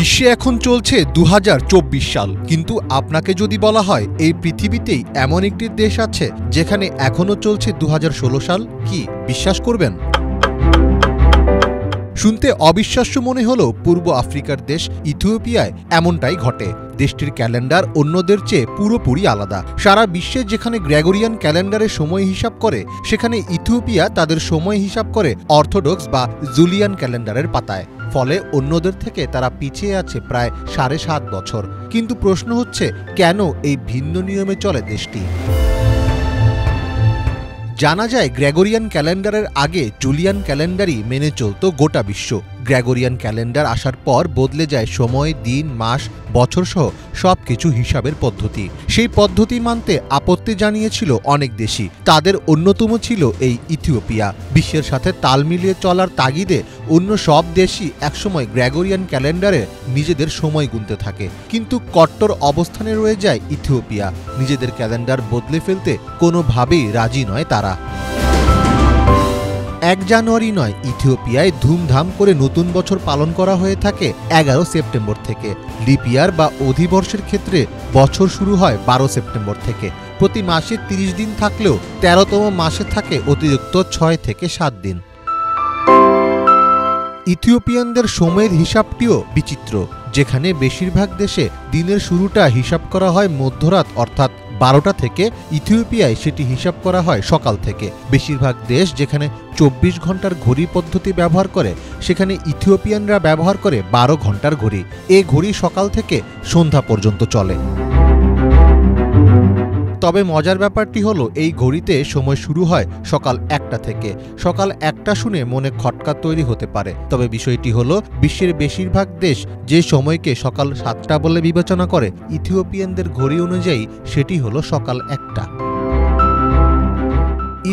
বিশ্বে এখন চলছে ২০২৪ সাল, কিন্তু আপনাকে যদি বলা হয় এই পৃথিবীতেই এমন একটি দেশ আছে যেখানে এখনও চলছে ২০১৬ সাল, কি বিশ্বাস করবেন? শুনতে অবিশ্বাস্য মনে হলেও পূর্ব আফ্রিকার দেশ ইথিওপিয়ায় এমনটাই ঘটে। দেশটির ক্যালেন্ডার অন্যদের চেয়ে পুরোপুরি আলাদা। সারা বিশ্বে যেখানে গ্রেগরিয়ান ক্যালেন্ডারের সময় হিসাব করে, সেখানে ইথিওপিয়া তাদের সময় হিসাব করে অর্থোডক্স বা জুলিয়ান ক্যালেন্ডারের পাতায়। ফলে অন্যদের থেকে তারা পিছিয়ে আছে প্রায় ৭.৫ বছর। কিন্তু প্রশ্ন হচ্ছে, কেন এই ভিন্ন নিয়মে চলে দেশটি? জানা যায়, গ্রেগরিয়ান ক্যালেন্ডারের আগে জুলিয়ান ক্যালেন্ডারই মেনে চলত গোটা বিশ্ব। গ্রেগরিয়ান ক্যালেন্ডার আসার পর বদলে যায় সময়, দিন, মাস, বছর সহ সবকিছু হিসাবের পদ্ধতি। সেই পদ্ধতি মানতে আপত্তি জানিয়েছিল অনেক দেশই। তাদের অন্যতম ছিল এই ইথিওপিয়া। বিশ্বের সাথে তাল মিলিয়ে চলার তাগিদে অন্য সব দেশই একসময় গ্রেগরিয়ান ক্যালেন্ডারে নিজেদের সময় গুনতে থাকে। কিন্তু কট্টর অবস্থানে রয়ে যায় ইথিওপিয়া। নিজেদের ক্যালেন্ডার বদলে ফেলতে কোনোভাবেই রাজি নয় তারা। ১ জানুয়ারি নয়, ইথিওপিয়ায় ধুমধাম করে নতুন বছর পালন করা হয়ে থাকে ১১ সেপ্টেম্বর থেকে। লিপ ইয়ার বা অধিবর্ষের ক্ষেত্রে বছর শুরু হয় ১২ সেপ্টেম্বর থেকে। প্রতি মাসে ৩০ দিন থাকলেও ১৩তম মাসে থাকে অতিরিক্ত ৬ থেকে ৭ দিন। ইথিওপিয়ানদের সময়ের হিসাবটিও বিচিত্র, যেখানে বেশিরভাগ দেশে দিনের শুরুটা হিসাব করা হয় মধ্যরাত অর্থাৎ ১২টা থেকে। ইথিওপিয়ায় সেটি হিসাব করা হয় সকাল থেকে। বেশিরভাগ দেশ যেখানে ২৪ ঘন্টার ঘড়ি পদ্ধতি ব্যবহার করে, সেখানে ইথিওপিয়ানরা ব্যবহার করে ১২ ঘন্টার ঘড়ি। এ ঘড়ি সকাল থেকে সন্ধ্যা পর্যন্ত চলে। তবে মজার ব্যাপারটি হলো, এই ঘড়িতে সময় শুরু হয় সকাল ১টা থেকে। সকাল ১টা শুনে মনে খটকা তৈরি হতে পারে, তবে বিষয়টি হলো, বিশ্বের বেশিরভাগ দেশ যে সময়কে সকাল ৭টা বলে বিবেচনা করে, ইথিওপিয়ানদের ঘড়ি অনুযায়ী সেটি হলো সকাল ১টা।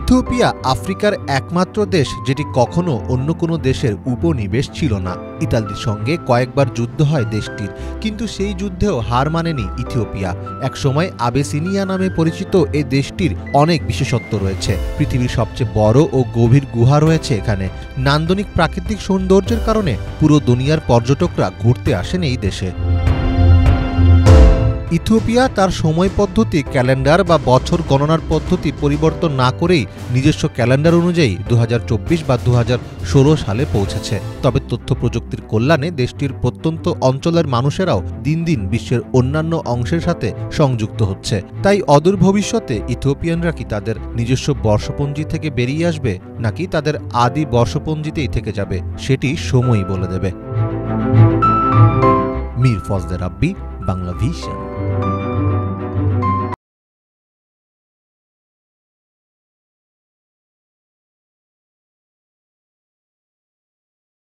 ইথিওপিয়া আফ্রিকার একমাত্র দেশ যেটি কখনো অন্য কোনো দেশের উপনিবেশ ছিল না। ইতালির সঙ্গে কয়েকবার যুদ্ধ হয় দেশটির, কিন্তু সেই যুদ্ধেও হার মানেনি ইথিওপিয়া। একসময় আবেসিনিয়া নামে পরিচিত এই দেশটির অনেক বিশেষত্ব রয়েছে। পৃথিবীর সবচেয়ে বড় ও গভীর গুহা রয়েছে এখানে। নান্দনিক প্রাকৃতিক সৌন্দর্যের কারণে পুরো দুনিয়ার পর্যটকরা ঘুরতে আসেন এই দেশে। ইথিওপিয়া তার সময় পদ্ধতি, ক্যালেন্ডার বা বছর গণনার পদ্ধতি পরিবর্তন না করেই নিজস্ব ক্যালেন্ডার অনুযায়ী ২০২৪ বা ২০১৬ সালে পৌঁছেছে। তবে তথ্য প্রযুক্তির কল্যাণে দেশটির প্রত্যন্ত অঞ্চলের মানুষেরাও দিন দিন বিশ্বের অন্যান্য অংশের সাথে সংযুক্ত হচ্ছে। তাই অদূর ভবিষ্যতে ইথিওপিয়ানরা কি তাদের নিজস্ব বর্ষপঞ্জি থেকে বেরিয়ে আসবে, নাকি তাদের আদি বর্ষপঞ্জিতেই থেকে যাবে, সেটি সময়ই বলে দেবে। মীর ফজলে রাব্বি, বাংলা ভিশন।